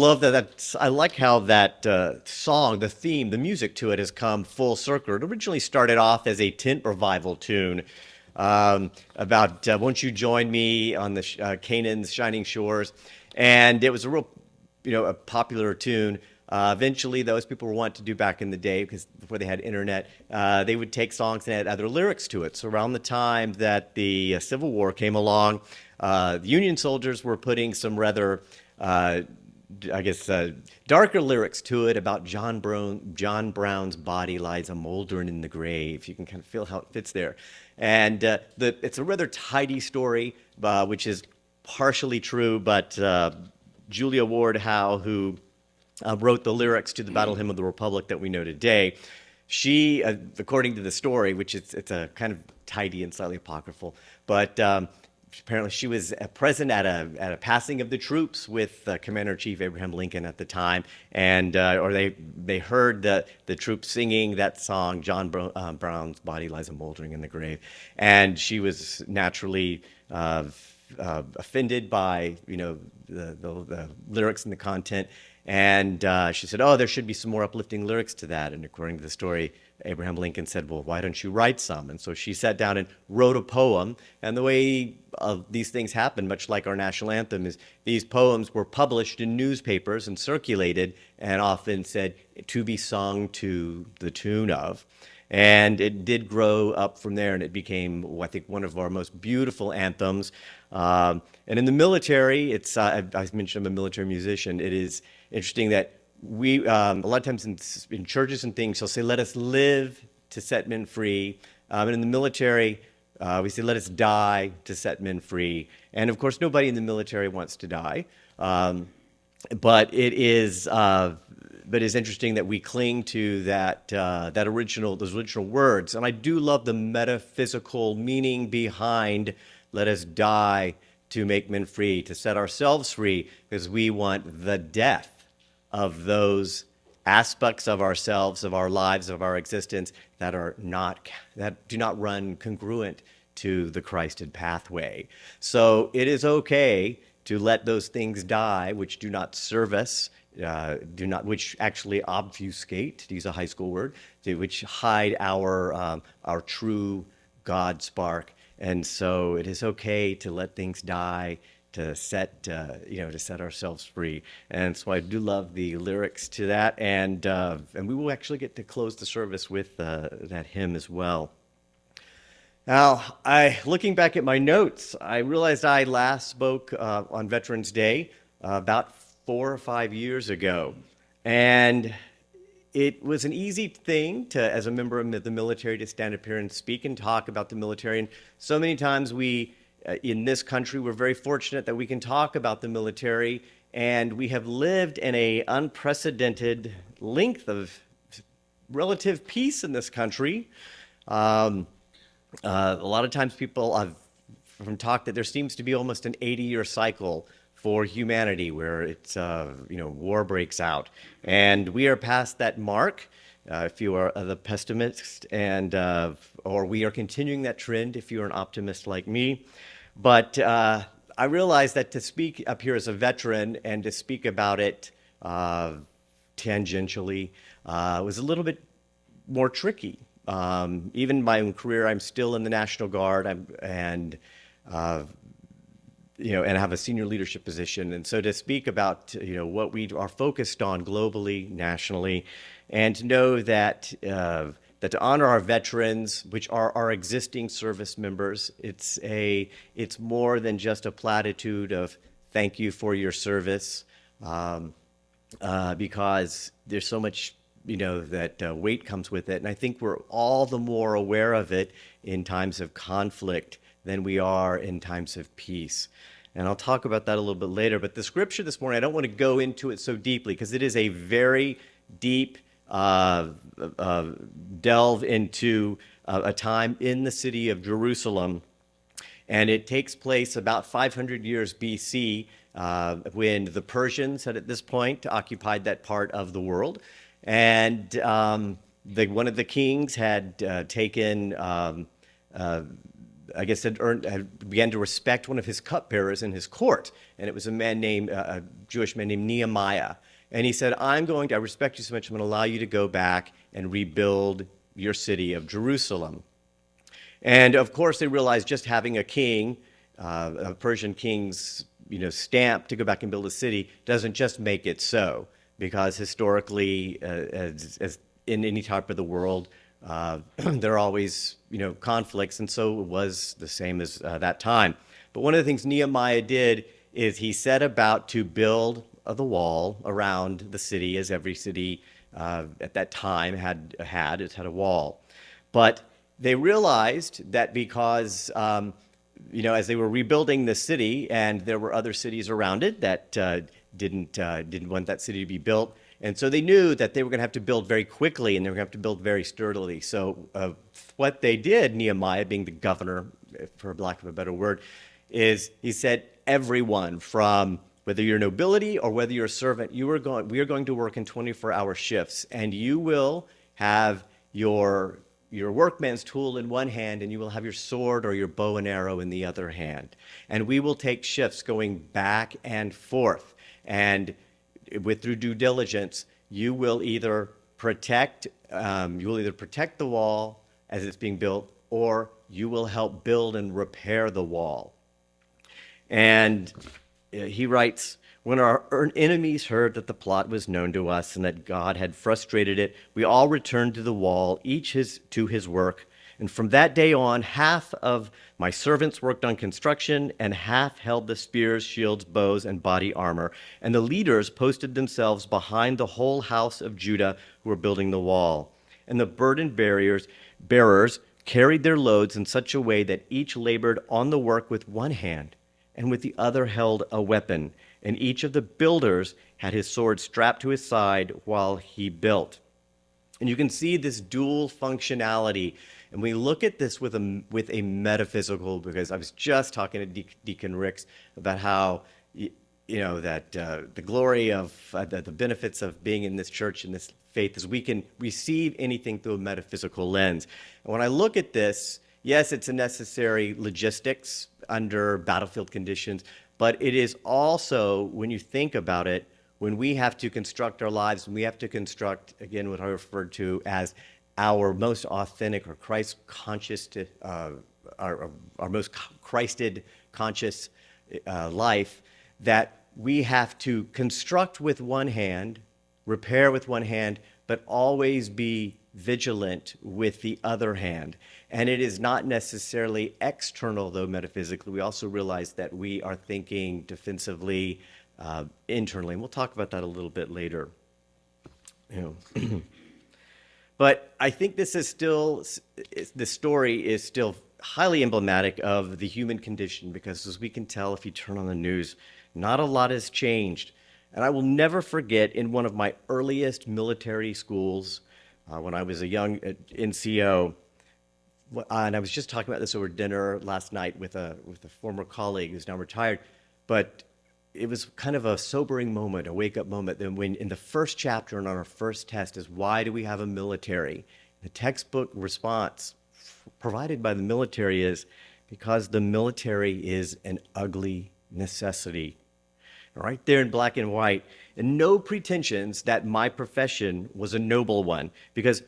Love that. I like how that song, the theme, the music to it has come full circle. It originally started off as a tent revival tune about "Won't You Join Me on the Canaan's Shining Shores," and it was a real, a popular tune. Eventually, those people were wanting to do back in the day because before they had internet, they would take songs and add other lyrics to it. So around the time that the Civil War came along, the Union soldiers were putting some rather I guess, darker lyrics to it about John Brown's body lies a moldering in the grave. You can kind of feel how it fits there. And it's a rather tidy story, which is partially true, but Julia Ward Howe, who wrote the lyrics to the Battle Hymn of the Republic that we know today, she, according to the story, which it's a kind of tidy and slightly apocryphal, but apparently she was present at a passing of the troops with Commander-in-Chief Abraham Lincoln at the time, and or they heard the troops singing that song, Brown's body lies a moldering in the grave, and she was naturally offended by the lyrics and the content. And she said, "Oh, there should be some more uplifting lyrics to that." And according to the story, Abraham Lincoln said, "Well, why don't you write some?" And so she sat down and wrote a poem. And the way these things happen, much like our national anthem, is these poems were published in newspapers and circulated, and often said to be sung to the tune of. And it did grow up from there, and it became, I think, one of our most beautiful anthems. And in the military, I mentioned I'm a military musician. It is interesting that we, a lot of times in churches and things, they'll say, "Let us live to set men free." And in the military, we say, "Let us die to set men free." And of course, nobody in the military wants to die. But it's interesting that we cling to those original words. And I do love the metaphysical meaning behind "let us die to make men free," to set ourselves free, because we want the death of those aspects of ourselves, of our lives, of our existence that do not run congruent to the Christed pathway. So it is okay to let those things die which do not serve us, which actually obfuscate, to use a high school word, which hide our true God spark. And so it is okay to let things die, to set ourselves free. And so I do love the lyrics to that, and we will actually get to close the service with that hymn as well. Now, looking back at my notes, I realized I last spoke on Veterans Day about 4 or 5 years ago, and it was an easy thing as a member of the military, to stand up here and speak and talk about the military. And so many times in this country, we're very fortunate that we can talk about the military, and we have lived in an unprecedented length of relative peace in this country. A lot of times people have from talk that there seems to be almost an 80-year cycle for humanity where war breaks out, and we are past that mark. If you are the pessimist, or we are continuing that trend if you're an optimist like me. But I realized that to speak up here as a veteran and to speak about it tangentially was a little bit more tricky. Even my own career, I'm still in the National Guard, and have a senior leadership position. And so to speak about, what we are focused on globally, nationally, and to know that to honor our veterans, which are our existing service members, it's more than just a platitude of thank you for your service, because there's so much, that weight comes with it. And I think we're all the more aware of it in times of conflict than we are in times of peace. And I'll talk about that a little bit later. But the scripture this morning, I don't want to go into it so deeply because it is a very deep delve into a time in the city of Jerusalem. And it takes place about 500 years BC, when the Persians had at this point occupied that part of the world. And one of the kings had taken I guess, began to respect one of his cupbearers in his court, and it was a Jewish man named Nehemiah. And he said, I respect you so much, I'm going to allow you to go back and rebuild your city of Jerusalem. And of course, they realized just having a king, a Persian king's stamp to go back and build a city doesn't just make it so, because historically, as in any type of the world, there are always conflicts, and so it was the same as that time. But one of the things Nehemiah did is he set about to build the wall around the city, as every city at that time had a wall. But they realized that because as they were rebuilding the city, and there were other cities around it that didn't want that city to be built, and so they knew that they were going to have to build very quickly, and they were going to have to build very sturdily. So what they did, Nehemiah being the governor, for lack of a better word, is he said, everyone, from whether you're nobility or whether you're a servant, we are going to work in 24-hour shifts, and you will have your workman's tool in one hand, and you will have your sword or your bow and arrow in the other hand. And we will take shifts going back and forth. And through due diligence, you will either protect the wall as it's being built, or you will help build and repair the wall. And he writes, when our enemies heard that the plot was known to us and that God had frustrated it, we all returned to the wall, each to his work. And from that day on, half of my servants worked on construction, and half held the spears, shields, bows, and body armor. And the leaders posted themselves behind the whole house of Judah who were building the wall. And the burden bearers carried their loads in such a way that each labored on the work with one hand, and with the other held a weapon. And each of the builders had his sword strapped to his side while he built. And you can see this dual functionality. And we look at this with a metaphysical, because I was just talking to Deacon Ricks about how, that the glory of the benefits of being in this church and this faith is we can receive anything through a metaphysical lens. And when I look at this, yes, it's a necessary logistics under battlefield conditions, but it is also, when you think about it, when we have to construct our lives, when we have to construct, again, what I referred to as our most authentic or Christ-conscious, our most Christed conscious life, that we have to construct with one hand, repair with one hand, but always be vigilant with the other hand. And it is not necessarily external, though, metaphysically. We also realize that we are thinking defensively, internally. And we'll talk about that a little bit later. But I think this story is still highly emblematic of the human condition, because as we can tell if you turn on the news, not a lot has changed. And I will never forget, in one of my earliest military schools, when I was a young NCO, and I was just talking about this over dinner last night with a former colleague who's now retired, but it was kind of a sobering moment, a wake-up moment. Then when in the first chapter and on our first test is, why do we have a military? The textbook response provided by the military is, because the military is an ugly necessity. Right there in black and white, and no pretensions that my profession was a noble one, because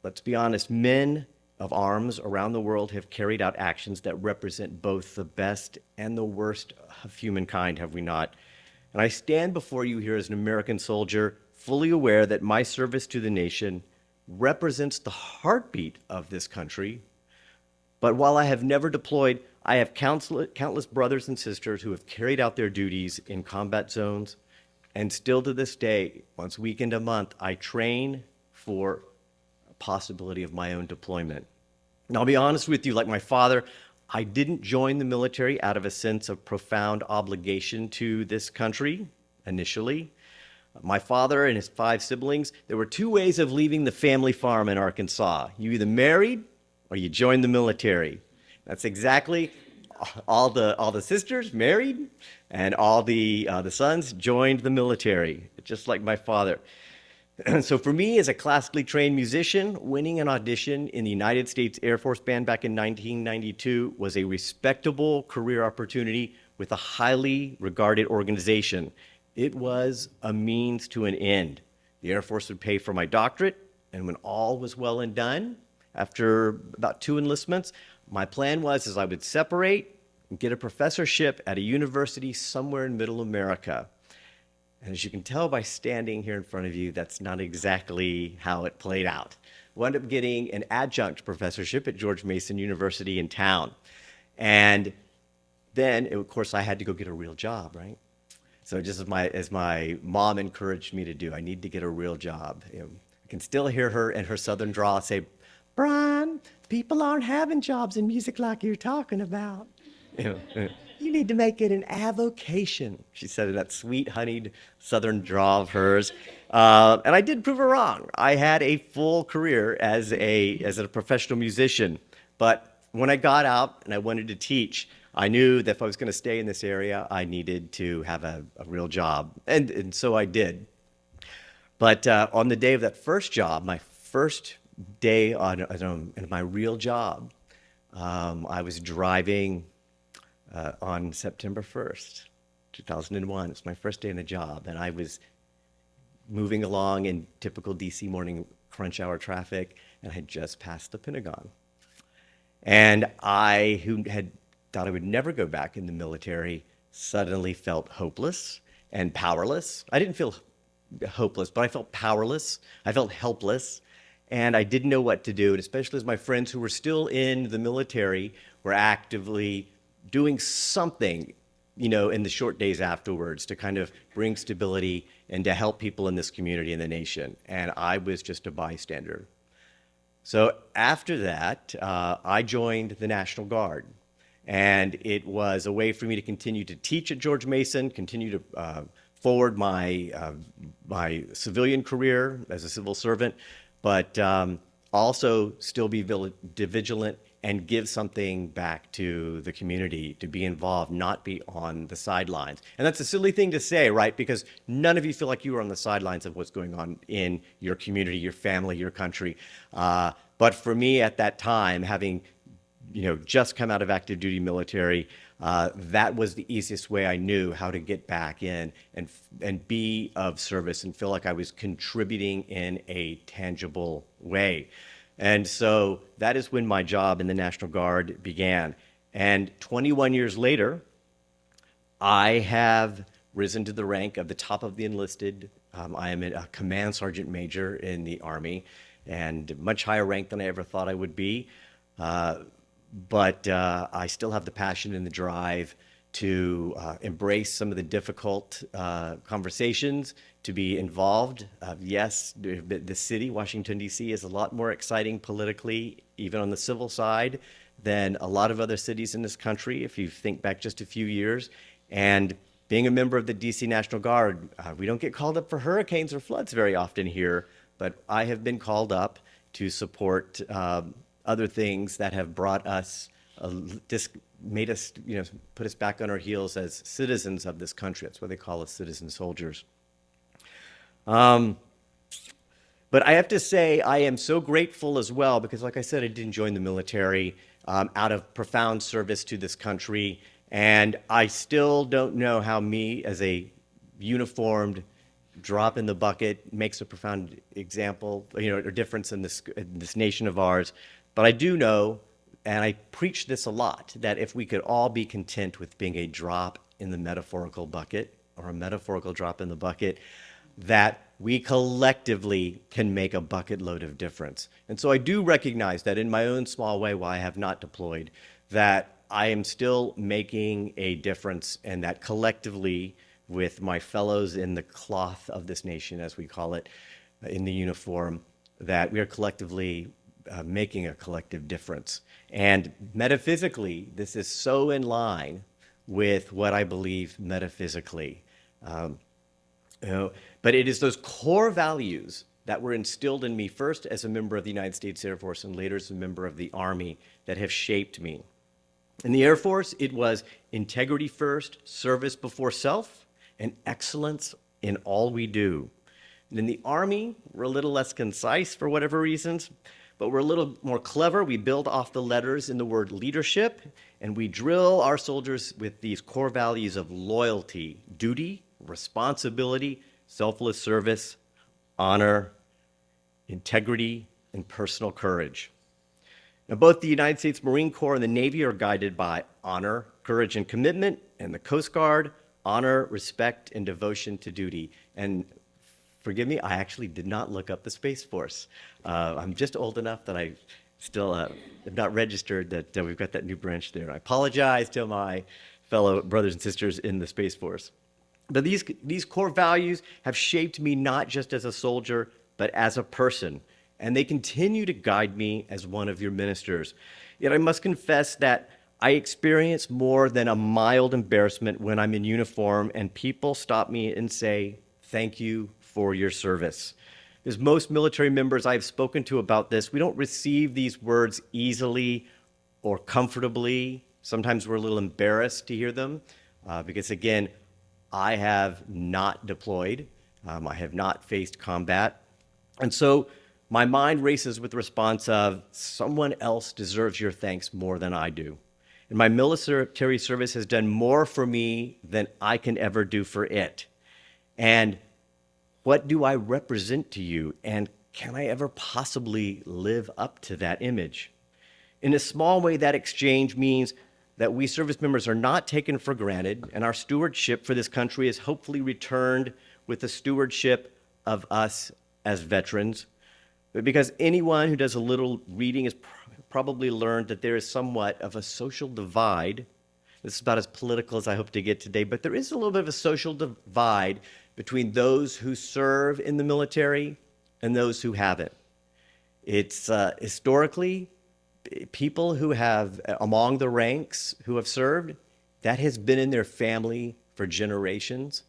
let's be honest, men of arms around the world have carried out actions that represent both the best and the worst of humankind, have we not? And I stand before you here as an American soldier, fully aware that my service to the nation represents the heartbeat of this country. But while I have never deployed, I have countless brothers and sisters who have carried out their duties in combat zones, and still to this day, once a week and a month, I train for a possibility of my own deployment. And I'll be honest with you, like my father, I didn't join the military out of a sense of profound obligation to this country initially. My father and his 5 siblings, there were 2 ways of leaving the family farm in Arkansas. You either married or you joined the military. That's exactly all the sisters married, and all the sons joined the military, just like my father. So for me, as a classically trained musician, winning an audition in the United States Air Force Band back in 1992 was a respectable career opportunity with a highly regarded organization. It was a means to an end. The Air Force would pay for my doctorate, and when all was well and done, after about 2 enlistments, my plan was is I would separate and get a professorship at a university somewhere in Middle America. And as you can tell by standing here in front of you, that's not exactly how it played out. Wound up getting an adjunct professorship at George Mason University in town. And then, of course, I had to go get a real job, right? So just as my mom encouraged me to do, I need to get a real job. I can still hear her in her southern drawl say, "Brian, people aren't having jobs in music like you're talking about. You need to make it an avocation," she said in that sweet, honeyed southern drawl of hers. And I did prove her wrong. I had a full career as a professional musician. But when I got out and I wanted to teach, I knew that if I was going to stay in this area, I needed to have a real job. And so I did. But on the day of that first job, my first day in my real job, I was driving on September 1st, 2001. It's my first day in the job, and I was moving along in typical DC morning crunch hour traffic, and I had just passed the Pentagon. And I, who had thought I would never go back in the military, suddenly felt hopeless and powerless. I didn't feel hopeless, but I felt powerless. I felt helpless, and I didn't know what to do, and especially as my friends who were still in the military were actively doing something, in the short days afterwards to kind of bring stability and to help people in this community and the nation. And I was just a bystander. So after that, I joined the National Guard. And it was a way for me to continue to teach at George Mason, continue to forward my civilian career as a civil servant, but also still be vigilant and give something back to the community, to be involved, not be on the sidelines. And that's a silly thing to say, right? Because none of you feel like you are on the sidelines of what's going on in your community, your family, your country. But for me at that time, having just come out of active duty military, that was the easiest way I knew how to get back in and be of service and feel like I was contributing in a tangible way. And so that is when my job in the National Guard began. And 21 years later, I have risen to the rank of the top of the enlisted. I am a command sergeant major in the Army, and much higher rank than I ever thought I would be. But I still have the passion and the drive to embrace some of the difficult conversations, to be involved. Yes, the city, Washington, D.C., is a lot more exciting politically, even on the civil side, than a lot of other cities in this country, if you think back just a few years. And being a member of the D.C. National Guard, we don't get called up for hurricanes or floods very often here, but I have been called up to support other things that have brought us, made us, put us back on our heels as citizens of this country. That's why they call us citizen soldiers. But I have to say, I am so grateful as well, because like I said, I didn't join the military out of profound service to this country. And I still don't know how me, as a uniformed drop in the bucket, makes a profound example, or difference in this nation of ours. But I do know, and I preach this a lot, that if we could all be content with being a drop in the metaphorical bucket, or a metaphorical drop in the bucket, that we collectively can make a bucket load of difference. And so I do recognize that in my own small way, while I have not deployed, that I am still making a difference, and that collectively with my fellows in the cloth of this nation, as we call it, in the uniform, that we are collectively making a collective difference. And metaphysically, this is so in line with what I believe metaphysically. But it is those core values that were instilled in me first as a member of the United States Air Force and later as a member of the Army that have shaped me. In the Air Force, it was integrity first, service before self, and excellence in all we do. And in the Army, we're a little less concise for whatever reasons, but we're a little more clever. We build off the letters in the word leadership, and we drill our soldiers with these core values of loyalty, duty, responsibility, selfless service, honor, integrity, and personal courage. Now, both the United States Marine Corps and the Navy are guided by honor, courage, and commitment, and the Coast Guard, honor, respect, and devotion to duty. And forgive me, I actually did not look up the Space Force. I'm just old enough that I still have not registered that we've got that new branch there. I apologize to my fellow brothers and sisters in the Space Force. But these core values have shaped me not just as a soldier, but as a person. And they continue to guide me as one of your ministers. Yet I must confess that I experience more than a mild embarrassment when I'm in uniform and people stop me and say, "Thank you for your service." As most military members I've spoken to about this, we don't receive these words easily or comfortably. Sometimes we're a little embarrassed to hear them because, again, I have not deployed. I have not faced combat. And so my mind races with the response of, someone else deserves your thanks more than I do. And my military service has done more for me than I can ever do for it. And what do I represent to you? And can I ever possibly live up to that image? In a small way, that exchange means that we service members are not taken for granted, and our stewardship for this country is hopefully returned with the stewardship of us as veterans. But because anyone who does a little reading has probably learned that there is somewhat of a social divide. This is about as political as I hope to get today, but there is a little bit of a social divide between those who serve in the military and those who haven't. It's historically, people who have, among the ranks who have served, that has been in their family for generations.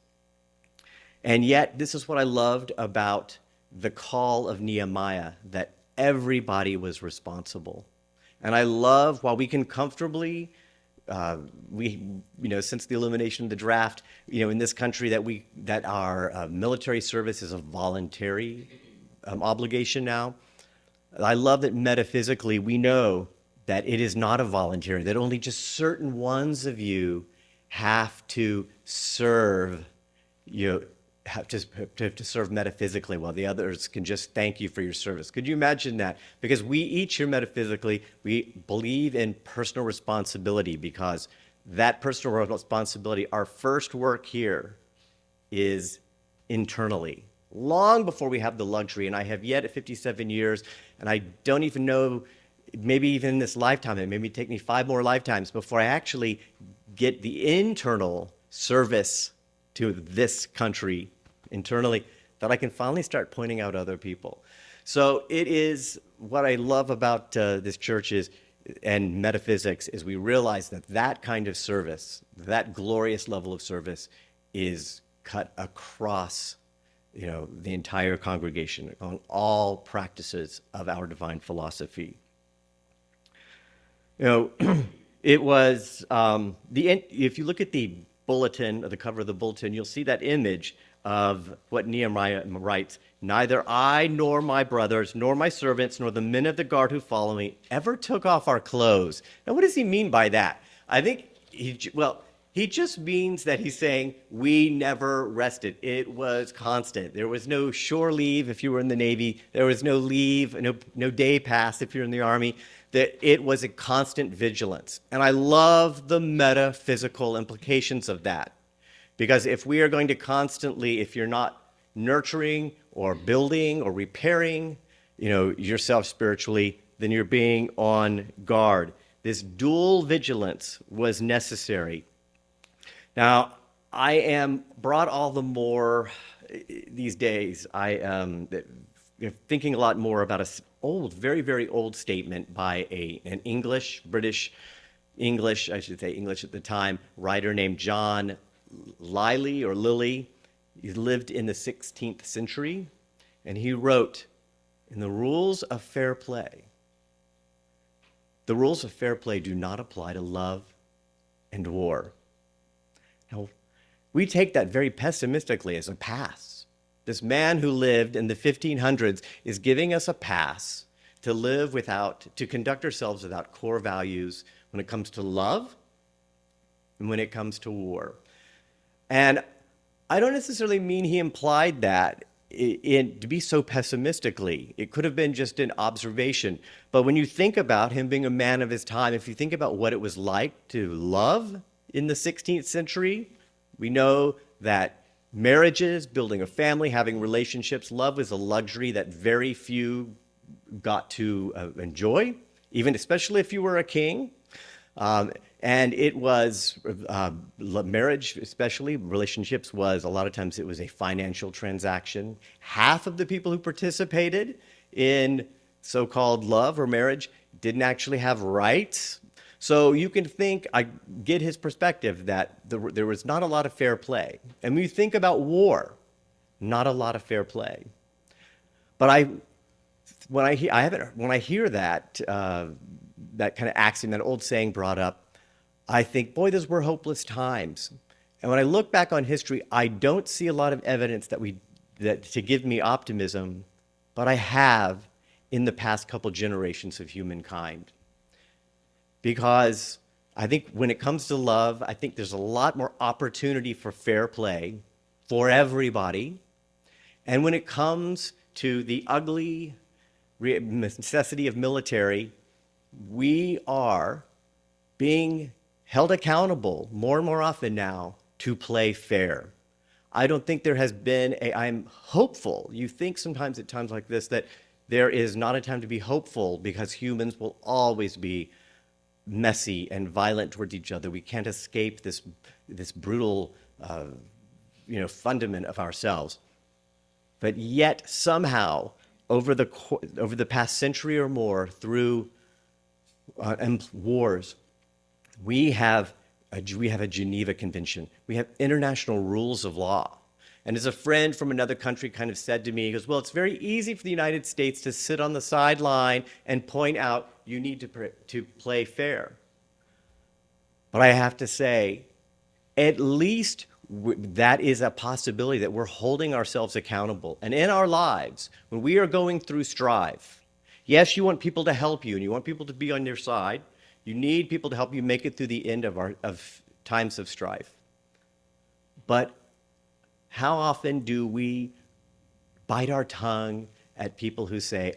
And yet, this is what I loved about the call of Nehemiah, that everybody was responsible. And I love, while we can comfortably, since the elimination of the draft, in this country that our military service is a voluntary obligation now. I love that metaphysically we know that it is not a voluntary, that only just certain ones of you have to serve, have to serve metaphysically, while the others can just thank you for your service. Could you imagine that? Because we each here metaphysically, we believe in personal responsibility, because that personal responsibility, our first work here is internally, long before we have the luxury. And I have yet at 57 years, and I don't even know, maybe even in this lifetime, it may take me 5 more lifetimes before I actually get the internal service to this country internally, that I can finally start pointing out other people. So it is what I love about this church and metaphysics is we realize that kind of service, that glorious level of service, is cut across the entire congregation on all practices of our divine philosophy. It was if you look at the bulletin, or the cover of the bulletin, you'll see that image of what Nehemiah writes. "Neither I nor my brothers, nor my servants, nor the men of the guard who follow me ever took off our clothes." Now, what does he mean by that? I think he just means that he's saying we never rested. It was constant. There was no shore leave if you were in the Navy. There was no leave, no day pass if you're in the Army. That it was a constant vigilance. And I love the metaphysical implications of that. Because if we are going to constantly, if you're not nurturing or building or repairing, yourself spiritually, then you're being on guard. This dual vigilance was necessary. Now, I am brought all the more these days. I am thinking a lot more about an very, very old statement by an British English at the time, writer named John Lilly. He lived in the 16th century, and he wrote, "In the rules of fair play, the rules of fair play do not apply to love and war." Now, we take that very pessimistically as a pass, this man who lived in the 1500s, is giving us a pass to live without, to conduct ourselves without core values when it comes to love and when it comes to war. And I don't necessarily mean he implied that to be so pessimistically. It could have been just an observation. But when you think about him being a man of his time, if you think about what it was like to love in the 16th century, we know that marriages, building a family, having relationships, love was a luxury that very few got to enjoy, even especially if you were a king. And it was, marriage especially, relationships was, a lot of times it was a financial transaction. Half of the people who participated in so-called love or marriage didn't actually have rights. So you can think, I get his perspective that there was not a lot of fair play. And when you think about war, not a lot of fair play. But when I hear that, that kind of axiom, that old saying brought up, I think, boy, those were hopeless times. And when I look back on history, I don't see a lot of evidence that to give me optimism, but I have in the past couple generations of humankind. Because I think when it comes to love, I think there's a lot more opportunity for fair play for everybody. And when it comes to the ugly necessity of military, we are being held accountable more and more often now to play fair. I don't think there has been I'm hopeful. You think sometimes at times like this that there is not a time to be hopeful because humans will always be messy and violent towards each other. We can't escape this brutal, fundament of ourselves. But yet somehow over the past century or more through wars, we have a Geneva Convention. We have international rules of law. And as a friend from another country kind of said to me, he goes, well, it's very easy for the United States to sit on the sideline and point out you need to play fair. But I have to say, at least that is a possibility that we're holding ourselves accountable. And in our lives, when we are going through strife, yes, you want people to help you and you want people to be on your side. You need people to help you make it through the end of times of strife. But how often do we bite our tongue at people who say,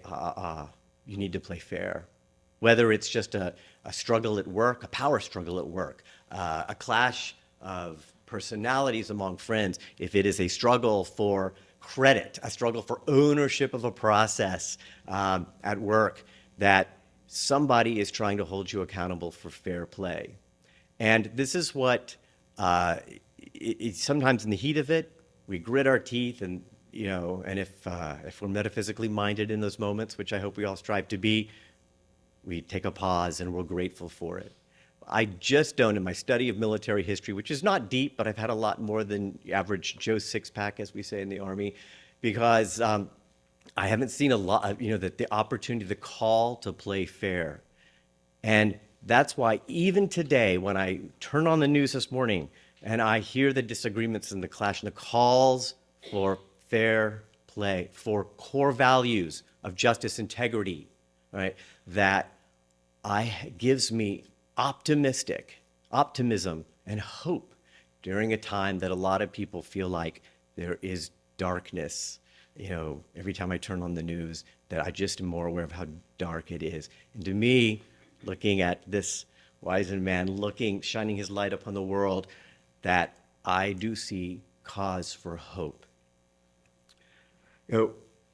you need to play fair? Whether it's just a struggle at work, a power struggle at work, a clash of personalities among friends, if it is a struggle for credit, a struggle for ownership of a process at work, that somebody is trying to hold you accountable for fair play. And this is what, sometimes in the heat of it, we grit our teeth and, and if we're metaphysically minded in those moments, which I hope we all strive to be, we take a pause and we're grateful for it. I just don't, in my study of military history, which is not deep, but I've had a lot more than average Joe six-pack, as we say in the Army, because I haven't seen a lot of, the opportunity, the call to play fair. And that's why even today, when I turn on the news this morning and I hear the disagreements and the clash and the calls for fair play, for core values of justice, integrity, right, that gives me optimism and hope during a time that a lot of people feel like there is darkness. Every time I turn on the news, that I just am more aware of how dark it is. And to me, looking at this wizened man, shining his light upon the world, that I do see cause for hope.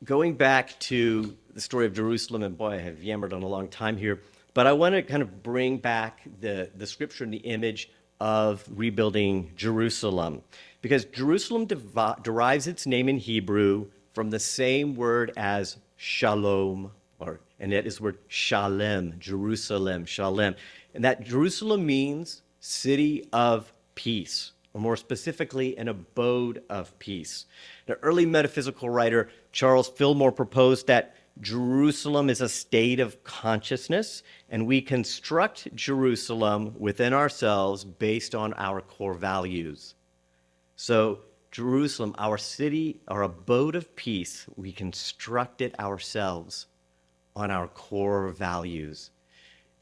Going back to the story of Jerusalem, and boy, I have yammered on a long time here, but I want to kind of bring back the scripture and the image of rebuilding Jerusalem, because Jerusalem derives its name in Hebrew from the same word as shalom, and that is the word shalem, Jerusalem, shalem. And that Jerusalem means city of peace, or more specifically, an abode of peace. The early metaphysical writer Charles Fillmore proposed that Jerusalem is a state of consciousness, and we construct Jerusalem within ourselves based on our core values. So Jerusalem, our city, our abode of peace, we construct it ourselves on our core values.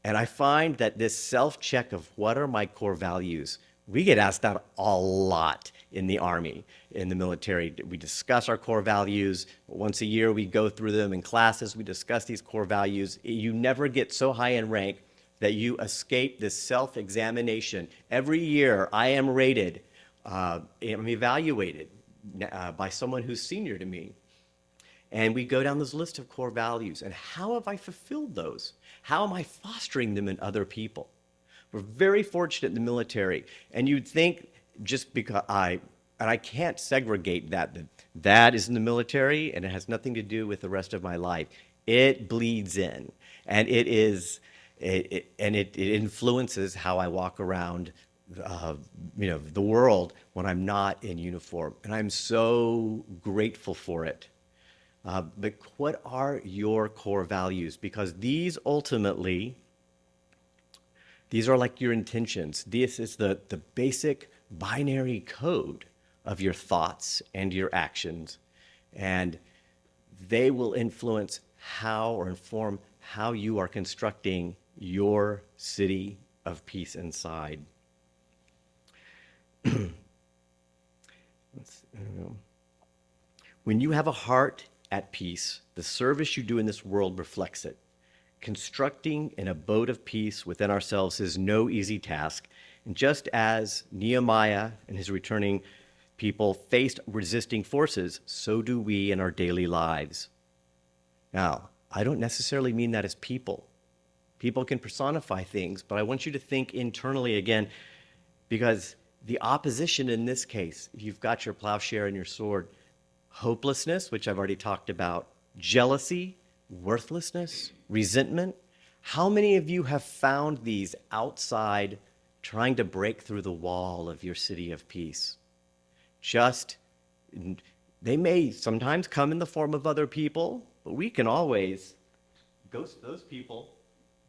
And I find that this self-check of what are my core values, we get asked that a lot in the Army, in the military. We discuss our core values. Once a year, we go through them in classes. We discuss these core values. You never get so high in rank that you escape this self-examination. Every year, I am rated, I'm evaluated by someone who's senior to me. And we go down this list of core values. And how have I fulfilled those? How am I fostering them in other people? We're very fortunate in the military. And you'd think just because I can't segregate that is in the military and it has nothing to do with the rest of my life. It bleeds in. And it influences how I walk around the world when I'm not in uniform. And I'm so grateful for it. But what are your core values? Because these ultimately, these are like your intentions. This is the basic binary code of your thoughts and your actions. And they will influence how or inform how you are constructing your city of peace inside. When you have a heart at peace, the service you do in this world reflects it. Constructing an abode of peace within ourselves is no easy task. And just as Nehemiah and his returning people faced resisting forces, so do we in our daily lives. Now, I don't necessarily mean that as people. People can personify things, but I want you to think internally again, because the opposition in this case, if you've got your plowshare and your sword, hopelessness, which I've already talked about, jealousy, worthlessness, resentment. How many of you have found these outside trying to break through the wall of your city of peace? They may sometimes come in the form of other people, but we can always ghost those people,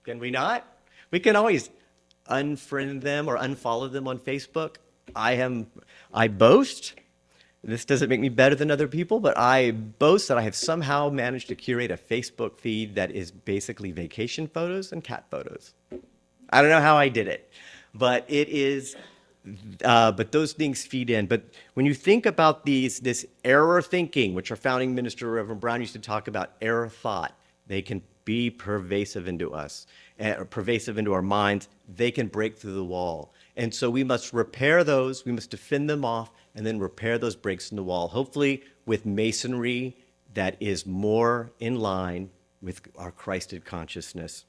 can we not? We can always unfriend them or unfollow them on Facebook. I boast. This doesn't make me better than other people, but I boast that I have somehow managed to curate a Facebook feed that is basically vacation photos and cat photos. I don't know how I did it, but it is. But those things feed in. But when you think about this error thinking, which our founding minister, Rev Brian, used to talk about error thought, they can be pervasive into us, pervasive into our minds. They can break through the wall. And so we must repair those, we must defend them off, and then repair those breaks in the wall, hopefully with masonry that is more in line with our Christed consciousness.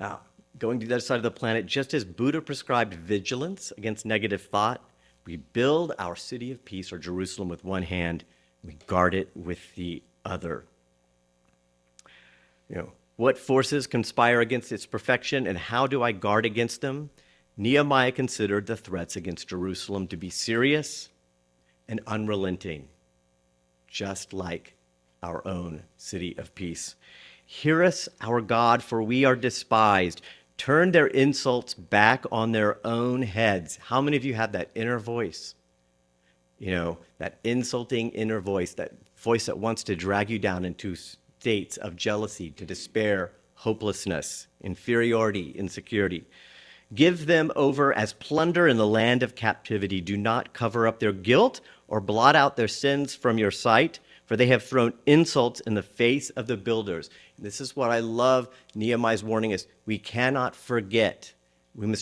Now, going to the other side of the planet, just as Buddha prescribed vigilance against negative thought, we build our city of peace, or Jerusalem, with one hand, we guard it with the other. What forces conspire against its perfection, and how do I guard against them? Nehemiah considered the threats against Jerusalem to be serious and unrelenting, just like our own city of peace. Hear us, our God, for we are despised. Turn their insults back on their own heads. How many of you have that inner voice? That insulting inner voice, that voice that wants to drag you down into states of jealousy, to despair, hopelessness, inferiority, insecurity. Give them over as plunder in the land of captivity. Do not cover up their guilt or blot out their sins from your sight, for they have thrown insults in the face of the builders. And this is what I love. Nehemiah's warning is we cannot forget. We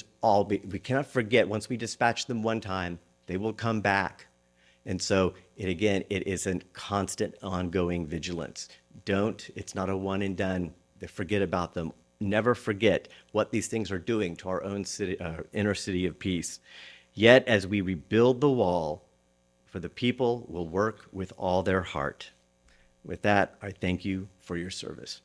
cannot forget once we dispatch them one time, they will come back. And so it is a constant ongoing vigilance. It's not a one and done. Forget about them. Never forget what these things are doing to our own city, inner city of peace. Yet, as we rebuild the wall, for the people will work with all their heart. With that, I thank you for your service.